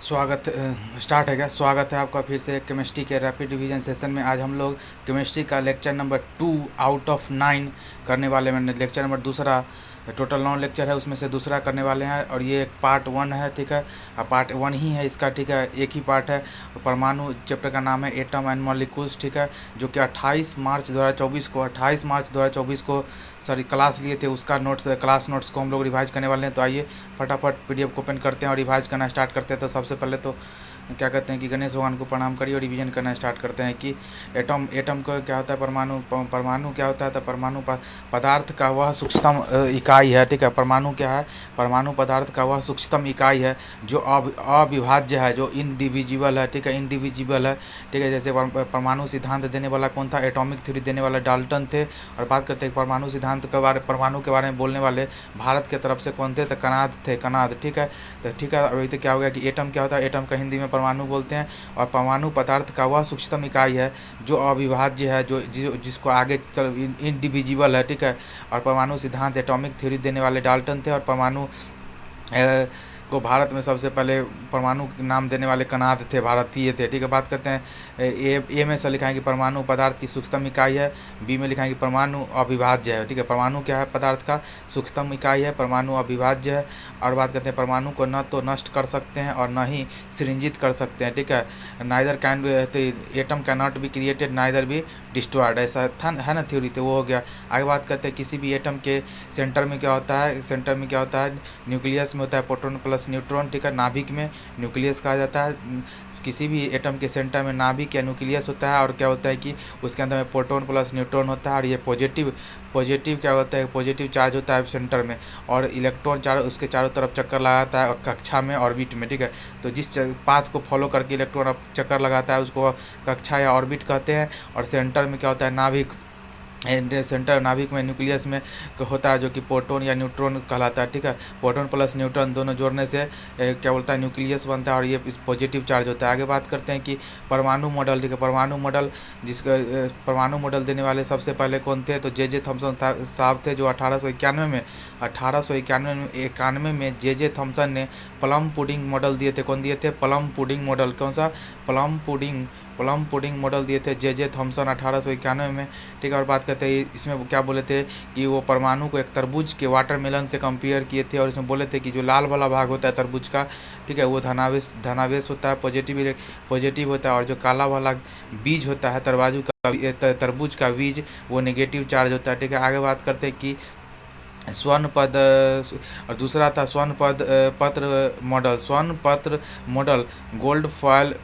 Start है क्या? स्वागत है आपका फिर से केमिस्ट्री के रैपिड रिवीजन सेशन में। आज हम लोग केमिस्ट्री का लेक्चर नंबर 2 आउट ऑफ 9 करने वाले हैं। मैंने लेक्चर नंबर दूसरा, टोटल 9 लेक्चर है, उसमें से दूसरा करने वाले हैं और ये एक पार्ट 1 है, ठीक है। पार्ट 1 ही है इसका, ठीक है, एक ही पार्ट है। परमाणु चैप्टर का नाम है एटम एंड मॉलिक्यूल्स, ठीक है, जो कि 28 मार्च 2024 को सॉरी क्लास लिए थे, उसका नोट्स, क्लास नोट्स को हम लोग रिवाइज करने वाले हैं। तो आइए फटाफट पीडीएफ को ओपन करते हैं और रिवाइज करना स्टार्ट करते हैं। तो सबसे पहले तो क्या कहते हैं कि गणेश भगवान को प्रणाम करिए और रिवीजन करना स्टार्ट करते हैं कि एटम को क्या होता है, परमाणु क्या होता है। तो परमाणु पदार्थ का वह सूक्ष्मतम इकाई है, ठीक है। परमाणु क्या है? परमाणु पदार्थ का वह सूक्ष्मतम इकाई है जो अविभाज्य है, जो इनडिविजिबल है, ठीक है, इनडिविजिबल है, ठीक है। जैसे परमाणु सिद्धांत देने वाला कौन था? एटॉमिक थ्योरी देने वाला डाल्टन थे। और बात करते हैं परमाणु सिद्धांत के बारे, परमाणु के बारे में बोलने वाले भारत के तरफ से कौन थे? तो कनाद थे, कनाद, ठीक है। तो ठीक है, अभी तो क्या हो गया कि एटम क्या होता है? एटम का हिंदी में परमाणु बोलते हैं। और परमाणु पदार्थ का वह सूक्ष्मतम इकाई है जो अविभाज्य है, जिसको आगे इनडिविजिबल है, ठीक है। और परमाणु सिद्धांत एटॉमिक थ्योरी देने वाले डाल्टन थे। और परमाणु को भारत में सबसे पहले परमाणु नाम देने वाले कनाद थे, भारतीय थे, ठीक है। बात करते हैं ए में से लिखा है कि परमाणु पदार्थ की सूक्ष्मतम इकाई है। बी में लिखा है कि परमाणु अविभाज्य है, ठीक है। परमाणु क्या है? पदार्थ का सूक्ष्मतम इकाई है, परमाणु अविभाज्य है। और बात करते हैं परमाणु को न तो नष्ट कर सकते हैं और न ही सृजित कर सकते हैं, ठीक है। Neither can, atom can not be created neither be destroyed, ऐसा था है ना थ्योरी, तो वो हो गया। आगे बात करते हैं किसी भी एटम के सेंटर में क्या होता है? सेंटर में क्या होता है? न्यूक्लियस में होता है प्रोटॉन प्लस न्यूट्रॉन, ठीक है। नाभिक में न्यूक्लियस कहा जाता है। किसी भी एटम के सेंटर में नाभिक या न्यूक्लियस होता है और क्या होता है कि उसके अंदर में प्रोटॉन प्लस न्यूट्रॉन होता है। और ये पॉजिटिव क्या होता है? पॉजिटिव चार्ज होता है सेंटर में, और इलेक्ट्रॉन उसके चारों तरफ चक्कर लगाता है कक्षा में, ऑर्बिट में, ठीक है। तो जिस पाथ को फॉलो करके इलेक्ट्रॉन चक्कर लगाता है उसको कक्षा या ऑर्बिट कहते हैं। और सेंटर में क्या होता है? नाभिक। सेंटर नाभिक में न्यूक्लियस में होता है जो कि प्रोटॉन या न्यूट्रॉन कहलाता है, ठीक है। प्रोटॉन प्लस न्यूट्रॉन दोनों जोड़ने से क्या बोलता है? न्यूक्लियस बनता है और ये पॉजिटिव चार्ज होता है। आगे बात करते हैं कि परमाणु मॉडल, ठीक है। परमाणु मॉडल, जिसका परमाणु मॉडल देने वाले सबसे पहले कौन थे? तो जे थॉमसन साहब थे, जो 1891 में जे थॉमसन ने प्लम पुडिंग मॉडल दिए थे। कौन दिए थे? Plum pudding model. कौन सा? प्लम पुडिंग मॉडल दिए थे जे थॉमसन 1891 में, ठीक है। और बात करते हैं इसमें क्या बोले थे कि वो परमाणु को एक तरबूज के वाटरमेलन से कंपेयर किए थे। और इसमें बोले थे कि जो लाल वाला भाग होता है तरबूज का, ठीक है, वो धनावेश होता है, पॉजिटिव होता है। और जो काला वाला बीज होता है तरबूज का बीज, वो नेगेटिव चार्ज होता है, ठीक है। आगे बात करते हैं कि स्वर्ण पद, और दूसरा था स्वर्ण पत्र मॉडल गोल्ड फॉयल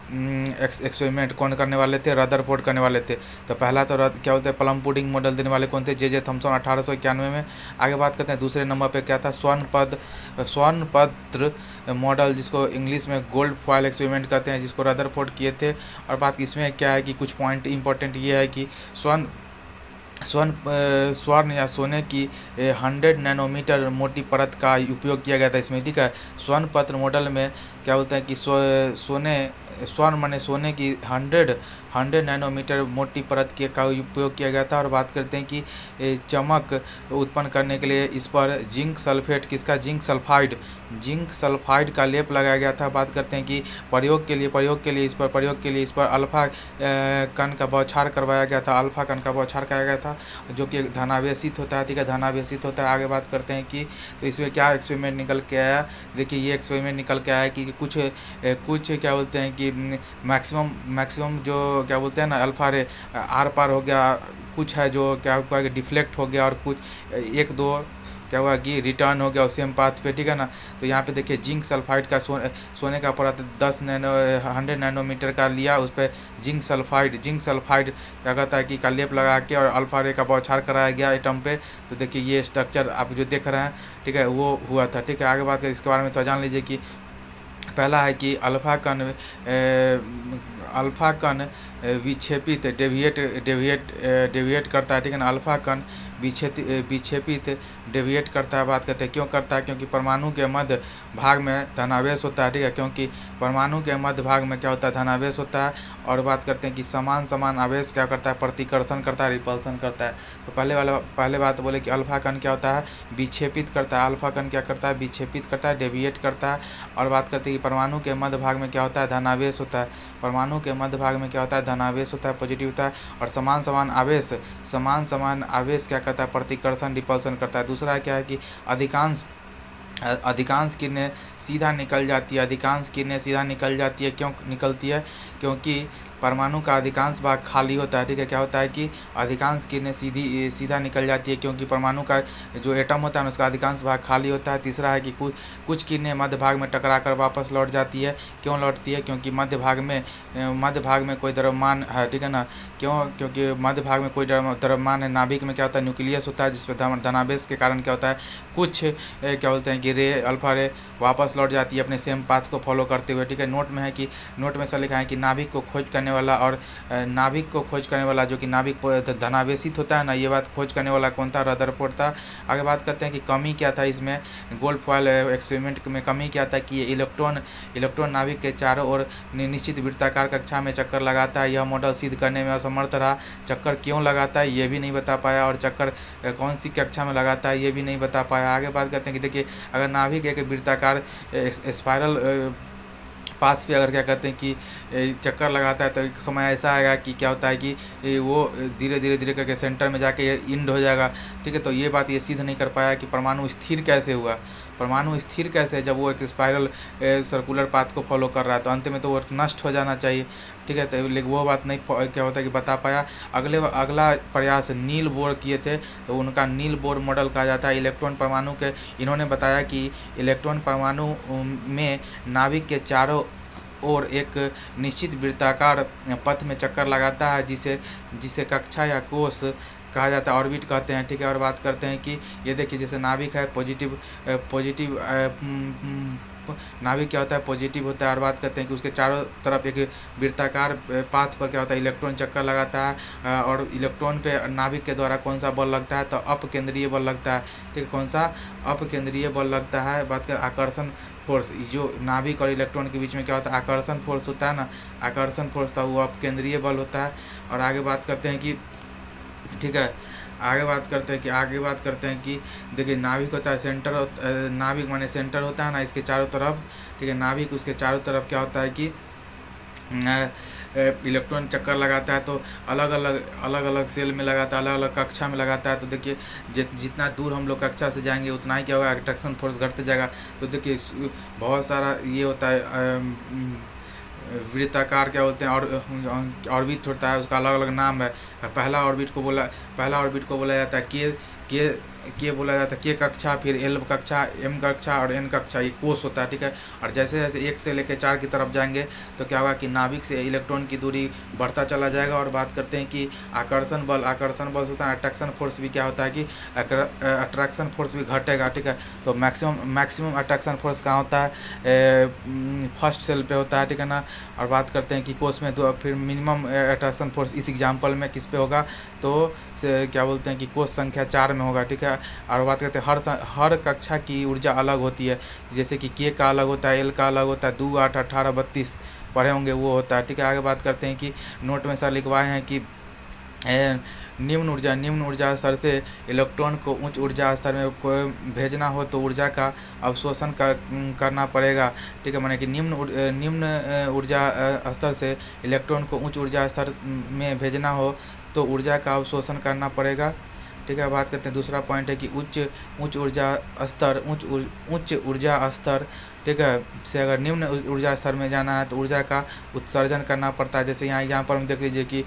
एक्सपेरिमेंट कौन करने वाले थे? रदरफोर्ड करने वाले थे। तो पहला तो क्या होता है? प्लम पुडिंग मॉडल देने वाले कौन थे? जे थॉमसन 1891 में। आगे बात करते हैं दूसरे नंबर पे क्या था? स्वर्ण पत्र मॉडल, जिसको इंग्लिश में गोल्ड फॉयल एक्सपेरिमेंट कहते हैं, जिसको रदरफोर्ड किए थे। और बात इसमें क्या है कि कुछ पॉइंट इंपॉर्टेंट ये है कि स्वर्ण या सोने की 100 नैनोमीटर मोटी परत का उपयोग किया गया था इसमें, ठीक है। स्वर्ण पत्र मॉडल में क्या बोलते हैं कि स्वर्ण माने सोने की 100 नैनोमीटर मोटी परत का उपयोग किया गया था। और बात करते हैं कि चमक उत्पन्न करने के लिए इस पर जिंक सल्फेट, किसका? जिंक सल्फाइड का लेप लगाया गया था। बात करते हैं कि प्रयोग के लिए इस पर अल्फा कण का बौछार करवाया गया था, अल्फा कण का बौछार कराया गया था, जो कि धनावेशित होता है, ठीक है, धनावेशित होता है। आगे बात करते हैं कि तो इसमें क्या एक्सपेरिमेंट निकल के आया? देखिए ये एक्सपेरिमेंट निकल के आया कि कुछ क्या बोलते हैं कि मैक्सिमम जो क्या बोलते हैं ना, अल्फा रे आर पार हो गया, कुछ है जो क्या हुआ कि डिफ्लेक्ट हो गया, और कुछ 1-2 क्या हुआ कि रिटर्न हो गया उसी पाथ पे, ठीक है ना। तो यहाँ पे देखिए जिंक सल्फाइड का सोने का परत 100 नैनोमीटर का लिया, उस पर जिंक सल्फाइड क्या कहता है कि का लेप लगा के और अल्फा रे का बौछार कराया गया एटम पे। तो देखिए ये स्ट्रक्चर आप जो देख रहे हैं, ठीक है, वो हुआ था, ठीक है। आगे बात करें इसके बारे में तो जान लीजिए कि पहला है कि अल्फा कण विक्षेपित डेविएट करता है, ठीक है ना। अल्फा कण विक्षेपित डेविएट करता है। बात करते हैं क्यों करता है? क्योंकि परमाणु के मध्य भाग में धनावेश होता है, ठीक है। क्योंकि परमाणु के मध्य भाग में क्या होता है? धनावेश होता है। और बात करते हैं कि समान आवेश क्या करता है? प्रतिकर्षण करता है, रिपल्सन करता है। तो पहले बात बोले कि अल्फा कण क्या होता है? विक्षेपित करता है। अल्फा कण क्या करता है? विक्षेपित करता है, डेविएट करता है। और बात करते हैं कि परमाणु के मध्य भाग में क्या होता है, धनावेश होता है। परमाणु के मध्य भाग में क्या होता है, धनावेश होता है, पॉजिटिव होता है। और समान समान आवेश क्या करता है, प्रतिकर्षण रिपल्सन करता है। दूसरा क्या है कि अधिकांश किरणें सीधा निकल जाती है। अधिकांश किरणें सीधा निकल जाती है, क्यों निकलती है, क्योंकि परमाणु का अधिकांश भाग खाली होता है। ठीक है, क्या होता है कि अधिकांश किरणें सीधा निकल जाती है क्योंकि परमाणु का जो एटम होता है उसका अधिकांश भाग खाली होता है। तीसरा है कि कुछ किरणें मध्य भाग में टकराकर वापस लौट जाती है। क्यों लौटती है, क्योंकि मध्य भाग में कोई द्रव्यमान है। ठीक है ना, क्योंकि मध्य भाग में कोई द्रव्यमान है। नाभिक में क्या होता है, न्यूक्लियस होता है जिसमें धनावेश के कारण क्या होता है, कुछ क्या बोलते हैं कि अल्फा रे वापस लौट जाती है अपने सेम पाथ को फॉलो करते हुए। ठीक है, नोट में ऐसा लिखा है कि नाभिक को खोज करने वाला जो कि नाभिक धनावेशित होता है ना, ये बात खोज करने वाला कौन था, रदरफोर्ड था। आगे बात करते हैं कि कमी क्या था इसमें, गोल्ड फॉयल एक्सपेरिमेंट में कमी क्या था कि ये इलेक्ट्रॉन नाभिक के चारों ओर निश्चित वृत्ताकार कक्षा में चक्कर लगाता है। यह मॉडल सिद्ध करने में असमर्थ रहा। चक्कर क्यों लगाता है ये भी नहीं बता पाया, और चक्कर कौन सी कक्षा में लगाता है ये भी नहीं बता पाया। आगे बात करते हैं कि देखिए, अगर नाभिक एक वृत्ताकार स्पाइरल पाथ पे अगर क्या कहते हैं कि चक्कर लगाता है तो एक समय ऐसा आएगा कि क्या होता है कि वो धीरे करके सेंटर में जाके इंड हो जाएगा। ठीक है, तो ये बात ये सिद्ध नहीं कर पाया कि परमाणु स्थिर कैसे हुआ। परमाणु स्थिर कैसे है जब वो एक स्पाइरल सर्कुलर पाथ को फॉलो कर रहा है, तो अंत में तो वो नष्ट हो जाना चाहिए। ठीक है, तो लेकिन वो बात नहीं क्या होता है कि बता पाया। अगला प्रयास नील बोर किए थे, तो उनका नील बोर मॉडल कहा जाता है। इलेक्ट्रॉन परमाणु के इन्होंने बताया कि इलेक्ट्रॉन परमाणु में नाभिक के चारों और एक निश्चित वृत्ताकार पथ में चक्कर लगाता है, जिसे कक्षा या कोष कहा जाता है, ऑर्बिट कहते हैं। ठीक है, और बात करते हैं कि ये देखिए, जैसे नाभिक है पॉजिटिव नाभिक क्या होता है, पॉजिटिव होता है। और बात करते हैं कि उसके चारों तरफ एक वृत्ताकार पाथ पर क्या होता है, इलेक्ट्रॉन चक्कर लगाता है। और इलेक्ट्रॉन पे नाभिक के द्वारा कौन सा बल लगता है, तो अपकेंद्रीय बल लगता है। ठीक है, कौन सा, अपकेंद्रीय बल लगता है। बात करें आकर्षण फोर्स, जो नाभिक और इलेक्ट्रॉन के बीच में क्या होता है, आकर्षण फोर्स होता है ना, आकर्षण फोर्स था, वो अपकेंद्रीय बल होता है। और आगे बात करते हैं कि ठीक है, आगे बात करते हैं कि देखिए, नाभिक होता है सेंटर, नाभिक माने सेंटर होता है ना इसके चारों तरफ। ठीक है, नाभिक उसके चारों तरफ क्या होता है कि इलेक्ट्रॉन चक्कर लगाता है, तो अलग अलग सेल में लगाता है, अलग अलग कक्षा में लगाता है। तो देखिए, जितना दूर हम लोग कक्षा से जाएंगे उतना ही क्या होगा, अट्रैक्शन फोर्स घटते जाएगा। तो देखिए, बहुत सारा ये होता है वृत्ताकार क्या बोलते हैं, और ऑर्बिट होता है, उसका अलग अलग नाम है। पहला ऑर्बिट को बोला जाता है के बोला जाता है के कक्षा, फिर एल कक्षा, एम कक्षा और एन कक्षा, ये कोष होता है। ठीक है, और जैसे जैसे 1 से लेकर 4 की तरफ जाएंगे तो क्या होगा कि नाभिक से इलेक्ट्रॉन की दूरी बढ़ता चला जाएगा। और बात करते हैं कि आकर्षण बल होता है। अट्रैक्शन फोर्स भी क्या होता है कि अट्रैक्शन फोर्स भी घटेगा। ठीक है, तो मैक्सिमम अट्रैक्शन फोर्स कहाँ होता है, फर्स्ट सेल पे होता है। ठीक है ना, और बात करते हैं कि कोष में फिर मिनिमम अट्रैक्शन फोर्स इस एग्जाम्पल में किस पे होगा, तो क्या बोलते हैं कि कोष संख्या 4 में होगा। ठीक है, और बात करते हैं हर कक्षा की ऊर्जा अलग होती है, जैसे कि के का अलग होता है, एल का अलग होता है, 2, 8, 18, 32 पढ़े होंगे वो होता है। ठीक है, आगे बात करते हैं कि नोट में सर लिखवाए हैं कि निम्न ऊर्जा स्तर से इलेक्ट्रॉन को उच्च ऊर्जा स्तर में भेजना हो तो ऊर्जा का अवशोषण करना पड़ेगा। ठीक है, माने कि निम्न ऊर्जा स्तर से इलेक्ट्रॉन को उच्च ऊर्जा स्तर में भेजना हो तो ऊर्जा का अवशोषण करना पड़ेगा। ठीक है, बात करते हैं दूसरा पॉइंट है कि उच्च ऊर्जा स्तर ठीक है से अगर निम्न ऊर्जा स्तर में जाना है तो ऊर्जा का उत्सर्जन करना पड़ता है। जैसे यहाँ पर हम देख लीजिए कि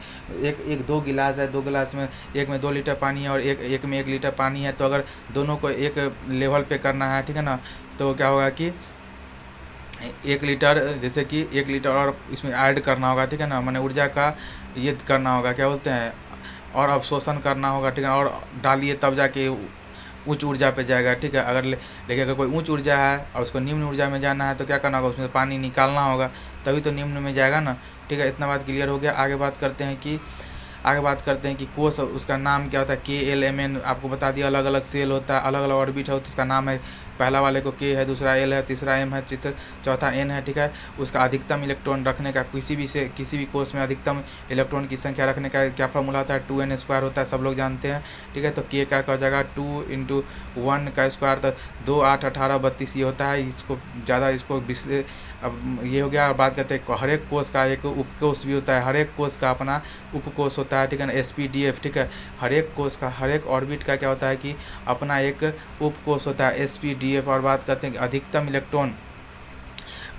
एक 2 गिलास है, 2 गिलास में एक में 2 लीटर पानी है और एक में 1 लीटर पानी है, तो अगर दोनों को एक लेवल पे करना है, ठीक है ना, तो क्या होगा कि 1 लीटर, जैसे कि 1 लीटर और इसमें ऐड करना होगा। ठीक है ना, मैंने ऊर्जा का ये करना होगा, क्या बोलते हैं, और अवशोषण करना होगा। ठीक है, और डालिए तब जाके उच्च ऊर्जा पे जाएगा। ठीक है, लेकिन अगर कोई उच्च ऊर्जा है और उसको निम्न ऊर्जा में जाना है तो क्या करना होगा, उसमें पानी निकालना होगा, तभी तो निम्न में जाएगा ना। ठीक है, इतना बात क्लियर हो गया। आगे बात करते हैं कि कोष, उसका नाम क्या होता है, KLMN आपको बता दिया। अलग अलग सेल होता है, अलग अलग ऑर्बिट है, तो उसका नाम है, पहला वाले को K है, दूसरा L है, तीसरा M है, चौथा N है। ठीक है, उसका अधिकतम इलेक्ट्रॉन रखने का किसी भी कोष में अधिकतम इलेक्ट्रॉन की संख्या रखने का क्या फॉर्मूला होता है, 2n² होता है, सब लोग जानते हैं। ठीक है, तो K का हो जाएगा 2 × 1 का स्क्वायर, तो 2, 8, 18, 32 ये होता है। इसको अब ये हो गया। और बात करते हैं हर एक कोष का एक उपकोष भी होता है, हर एक कोष का अपना उपकोष होता है, ठीक है ना, SPDF, ठीक है। हर एक कोष का, हर एक ऑर्बिट का क्या होता है कि अपना एक उपकोष होता है SPDF। और बात करते हैं कि अधिकतम इलेक्ट्रॉन,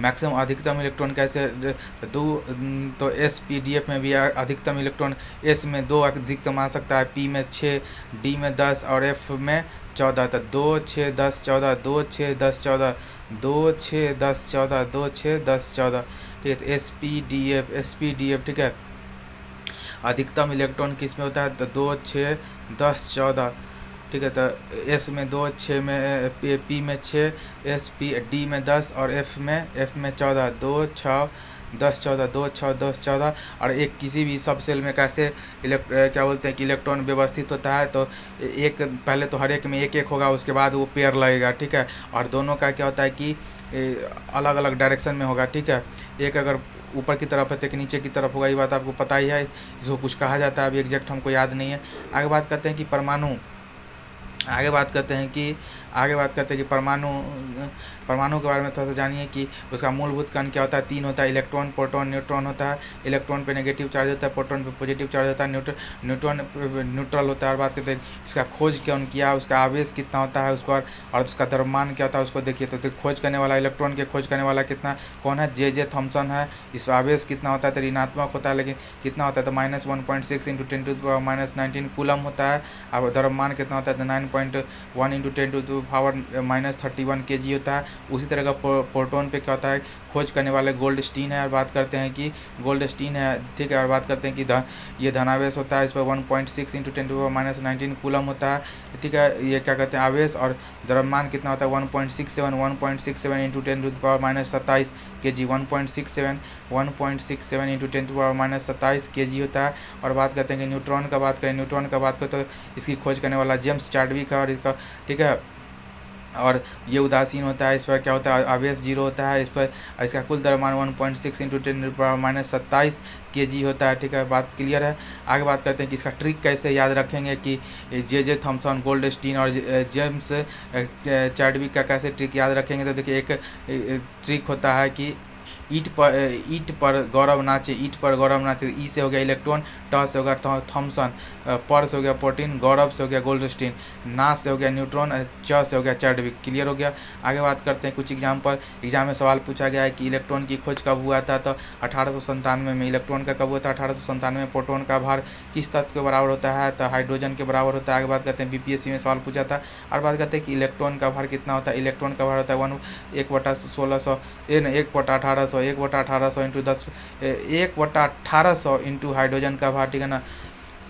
मैक्सिमम अधिकतम इलेक्ट्रॉन कैसे तो SPDF में भी अधिकतम इलेक्ट्रॉन, S में 2 अधिकतम आ सकता है, P में 6, D में 10 और F में 14। तो 2 6 10 14, 2 6 10 14, 2 6 10 14, 2 6 10 14, ठीक है। तो SPDF, ठीक है। अधिकतम इलेक्ट्रॉन किस में होता है तो 2 6 10 14, ठीक है। तो S में 2, 6 में P में 6, D में 10 और F में 14, 2 6 10 14, 2 6 10 14। और एक किसी भी सब सेल में कैसे क्या बोलते हैं कि इलेक्ट्रॉन व्यवस्थित होता है, तो एक पहले तो हर एक में एक एक होगा, उसके बाद वो पेयर लगेगा, ठीक है। और दोनों का क्या होता है कि अलग अलग डायरेक्शन में होगा, ठीक है। एक अगर ऊपर की तरफ है तो एक नीचे की तरफ होगा, ये बात आपको पता ही है, इसको कुछ कहा जाता है, अभी एग्जैक्ट हमको याद नहीं है। आगे बात करते हैं कि परमाणु के बारे में थोड़ा सा जानिए कि उसका मूलभूत कण क्या होता है। 3 होता है, इलेक्ट्रॉन, प्रोटॉन, न्यूट्रॉन होता है। इलेक्ट्रॉन पे नेगेटिव चार्ज होता है, प्रोटॉन पे पॉजिटिव चार्ज होता है, न्यूट्रॉन न्यूट्रल होता है। और बात करते हैं इसका खोज कौन किया, उसका आवेश कितना होता है उस पर, और उसका द्रव्यमान क्या होता है उसको देखिए। तो खोज करने वाला, इलेक्ट्रॉन के खोज करने वाला कितना कौन है, J.J. थॉम्सन है। इस पर आवेश कितना होता है तो ऋणात्मक होता है, लेकिन कितना होता है तो -1.6 × 10⁻19 कूलम होता है। अब द्रव्यमान कितना होता है तो 9.1 × 10⁻31 kg होता है। उसी तरह का प्रोटॉन पे क्या होता है, खोज करने वाले गोल्डस्टीन है। और बात करते हैं कि गोल्डस्टीन है, ठीक है। और बात करते हैं कि ये धनावेश होता है, इस पर 1.6 × 10⁻19 कूलम होता है, ठीक है। ये क्या कहते हैं आवेश। और द्रव्यमान कितना होता है 1.67 × 10⁻27 kg, 1.67 × 10⁻27 kg होता है। और बात करते हैं कि न्यूट्रॉन का बात करें तो इसकी खोज करने वाला जेम्स चाडविक है, और इसका, ठीक है। और ये उदासीन होता है, इस पर क्या होता है आवेश 0 होता है। इस पर इसका कुल द्रव्यमान 1.6 × 10⁻27 kg होता है, ठीक है। बात क्लियर है। आगे बात करते हैं कि इसका ट्रिक कैसे याद रखेंगे कि J.J. थॉम्सन, गोल्डस्टीन और जेम्स चाडविक का कैसे ट्रिक याद रखेंगे। तो देखिए एक ट्रिक होता है कि ईट पर गौरव नाचे, ई से हो गया इलेक्ट्रॉन, ट से हो गया थॉम्सन, पर से हो गया प्रोटीन, गौरव से हो गया गोल्डस्टीन, ना से हो गया न्यूट्रॉन, च से हो गया चाडविक। क्लियर हो गया। आगे बात करते हैं कुछ एग्जाम में सवाल पूछा गया है कि इलेक्ट्रॉन की खोज कब हुआ था, तो 1897 में। इलेक्ट्रॉन का कब हुआ था 1897 में। प्रोटॉन का भार किस तत्व के बराबर होता है, तो हाइड्रोजन के बराबर होता है। आगे बात करते हैं BPSC में सवाल पूछा था। और बात करते हैं कि इलेक्ट्रॉन का भार कितना होता है। इलेक्ट्रॉन का भार होता है 1/1800 इंटू हाइड्रोजन का भार, ठीक है ना,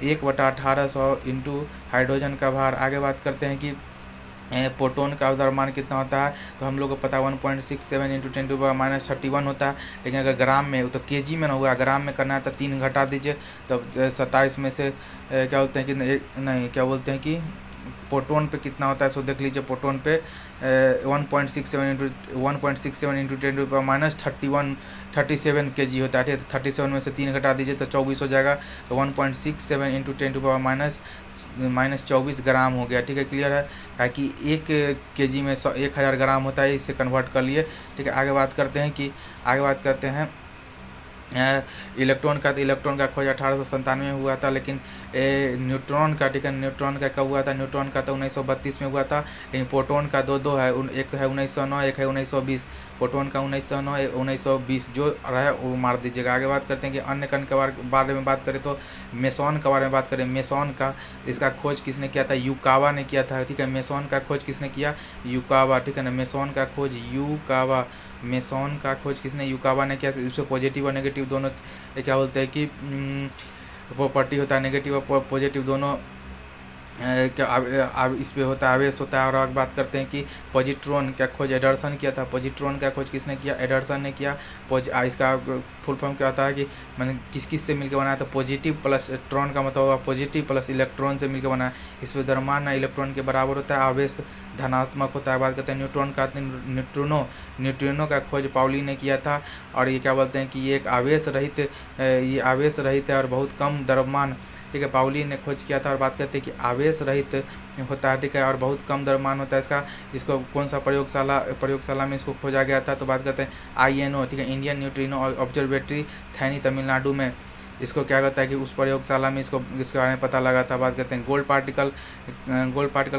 1/1800 इंटू हाइड्रोजन का भार। आगे बात करते हैं कि प्रोटॉन का द्रव्यमान कितना होता है, तो हम लोग को पता है 1.67 × 10⁻31 होता है। लेकिन अगर ग्राम में, तो केजी में ना हुआ, ग्राम में करना है तो 3 घटा दीजिए, तो 27 में से क्या बोलते हैं कि प्रोटॉन पे कितना होता है सो देख लीजिए। प्रोटॉन पे 1.67 × 10⁻37 kg होता है। 37 में से 3 घटा दीजिए तो 24 हो जाएगा। तो 1.67 × 10⁻24 ग्राम हो गया, ठीक है। क्लियर है, ताकि 1 kg में 1000 ग्राम होता है, इसे कन्वर्ट कर लिए, ठीक है। आगे बात करते हैं इलेक्ट्रॉन का खोज 1897 में हुआ था। लेकिन न्यूट्रॉन का, ठीक है, न्यूट्रॉन का कब हुआ था, न्यूट्रॉन का तो 1932 में हुआ था। लेकिन प्रोटॉन का दो है, एक है 1909, एक है 1920। प्रोटॉन का 1909 1920 जो रहा वो मार दीजिएगा। आगे बात करते हैं कि अन्य कण के बारे में बात करें तो मेसॉन के बारे में बात करें। मेसॉन का, इसका खोज किसने किया था, युकावा ने किया था, ठीक है। मेसॉन का खोज किसने किया, युकावा, ठीक है ना। मेसॉन का खोज युकावा ने किया। इसमें पॉजिटिव और नेगेटिव दोनों क्या बोलते हैं कि प्रॉपर्टी होता है, नेगेटिव और पॉजिटिव दोनों इस पे होता है, आवेश होता है। और अब बात करते हैं कि पॉजिट्रॉन का खोज एडरसन किया था। पॉजिट्रॉन का खोज किसने किया, एडरसन ने किया। इसका फुल फॉर्म क्या होता है कि मैंने किस से मिलकर बनाया, तो पॉजिटिव प्लस ट्रॉन का मतलब होगा पॉजिटिव प्लस इलेक्ट्रॉन से मिलकर बनाया। इस पर द्रव्यमान इलेक्ट्रॉन के बराबर होता है, आवेश धनात्मक होता है। बात करते हैं न्यूट्रॉन का, न्यूट्रिनो का खोज पाउली ने किया था। और ये क्या बोलते हैं कि ये एक आवेश रहित है और बहुत कम द्रव्यमान ठीक है, पाउली ने खोज किया था। और बात करते हैं कि आवेश रहित होता है, ठीक है, और बहुत कम द्रव्यमान होता है इसका। इसको कौन सा प्रयोगशाला में इसको खोजा गया था, तो बात करते हैं INO, ठीक है, Indian neutrino observatory, Theni, Tamil Nadu में इसको क्या कहता है कि उस प्रयोगशाला में इसके बारे में पता लगा था। बात करते हैं गोल्ड पार्टिकल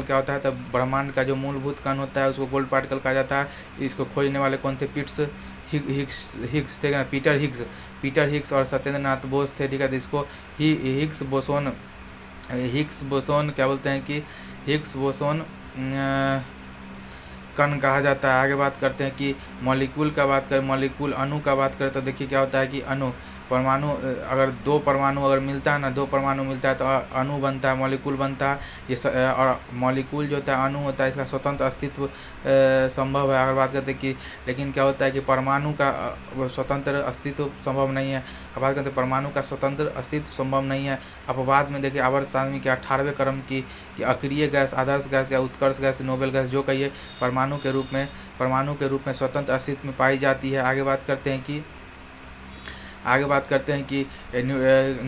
क्या होता है, तो ब्रह्मांड का जो मूलभूत कण होता है उसको गोल्ड पार्टिकल कहा जाता है। इसको खोजने वाले कौन थे, हिग्स थे, पीटर हिग्स और सत्येंद्र नाथ बोस थे, ठीक है। तो इसको हिग्स बोसोन क्या बोलते हैं कि हिग्स बोसोन कण कहा जाता है। आगे बात करते हैं कि मॉलिक्यूल अणु का बात करें तो देखिए क्या होता है कि अणु परमाणु, अगर दो परमाणु अगर मिलता है ना, दो परमाणु मिलता है तो अणु बनता है, मॉलिक्यूल बनता है। और मॉलिक्यूल जो होता है, अणु होता है, इसका स्वतंत्र अस्तित्व संभव है। अगर बात करते हैं कि लेकिन क्या होता है कि परमाणु का स्वतंत्र अस्तित्व संभव नहीं है। अब बात करते हैं परमाणु का स्वतंत्र अस्तित्व संभव नहीं है। अपवाद में देखिए आवर्त सारणी के 18वें क्रम की कि अक्रिय गैस, आदर्श गैस या उत्कर्ष गैस, नोबेल गैस जो कहिए परमाणु के रूप में स्वतंत्र अस्तित्व में पाई जाती है। आगे बात करते हैं कि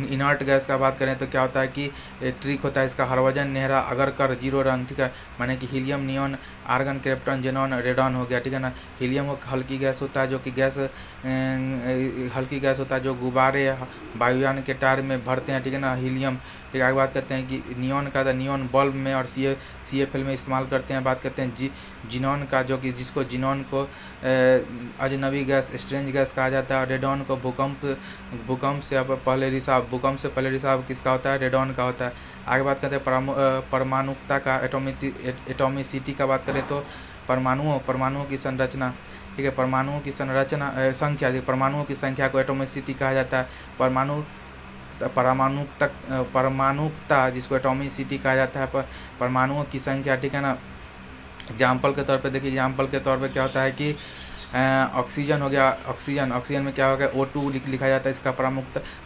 इनर्ट गैस का बात करें तो क्या होता है कि ट्रिक होता है इसका, हरवजन, नेहरा, अगरकर, जीरो रंग, ठीक है, माने कि helium, neon, argon, krypton, xenon, radon हो गया, ठीक है ना। हीलियम हल्की गैस होता है जो कि हल्की गैस होता है जो गुब्बारे वायुयान के टायर में भरते हैं, ठीक है ना, हीलियम, ठीक है। आगे बात करते हैं कि नियॉन का था, नियॉन बल्ब में और CFL में इस्तेमाल करते हैं। बात करते हैं जिनॉन का, जो कि जिसको जिनॉन को अजनबी गैस, स्ट्रेंज गैस कहा जाता है। और रेडॉन को भूकंप से पहले रिसाव किसका होता है, रेडॉन का होता है। आगे बात करते हैं परमाणुकता का, एटॉमिसिटी का बात करें तो परमाणुओं की संरचना, ठीक है, परमाणुओं की संख्या को एटॉमिसिटी कहा जाता है। परमाणुकता जिसको एटॉमिसिटी कहा जाता है, परमाणुओं की संख्या, ठीक है ना। एग्जाम्पल के तौर पे देखिए, एग्जाम्पल के तौर पे क्या होता है कि ऑक्सीजन हो गया, ऑक्सीजन में क्या हो गया, O2 लिखा जाता है। इसका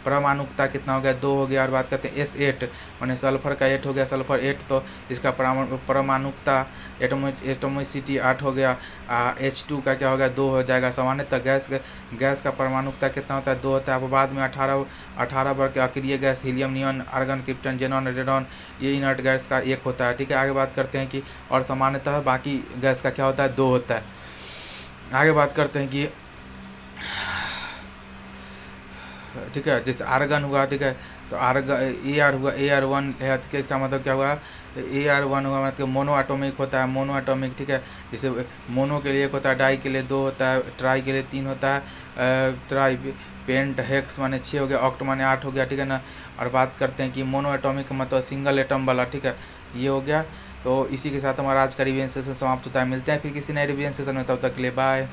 परमाणुकता कितना हो गया, 2 हो गया। और बात करते हैं S8 माने सल्फर का 8 हो गया, सल्फर 8, तो इसका परमाणुकता एटोमिसिटी 8 हो गया। H2 का क्या हो गया, 2 हो जाएगा। सामान्यतः गैस का परमाणुकता कितना होता है, 2 होता है। अब बाद में 18 वर्ग के अक्रिय gas, helium, neon, argon, krypton, xenon, radon, ये इनर्ट गैस का 1 होता है, ठीक है। आगे बात करते हैं कि और सामान्यतः बाकी गैस का क्या होता है, 2 होता है। आगे बात करते हैं कि ठीक है, जैसे आर्गन हुआ, ठीक है, तो AR हुआ, AR1 है, ठीक है। इसका मतलब क्या हुआ, AR1 हुआ मतलब मोनो एटॉमिक होता है, मोनो एटॉमिक, ठीक है। जैसे मोनो के लिए 1 होता है, डाई के लिए 2 होता है, ट्राई के लिए 3 होता है, ट्राई पेंट हेक्स माने 6 हो गया, ऑक्ट माने 8 हो गया, ठीक है ना। और बात करते हैं कि मोनो एटॉमिक मतलब सिंगल एटम वाला, ठीक है, ये हो गया। तो इसी के साथ हमारा आज का रिवीजन सेशन समाप्त होता है। मिलते हैं फिर किसी नए रिवीजन सेशन में, तब तक के लिए बाय।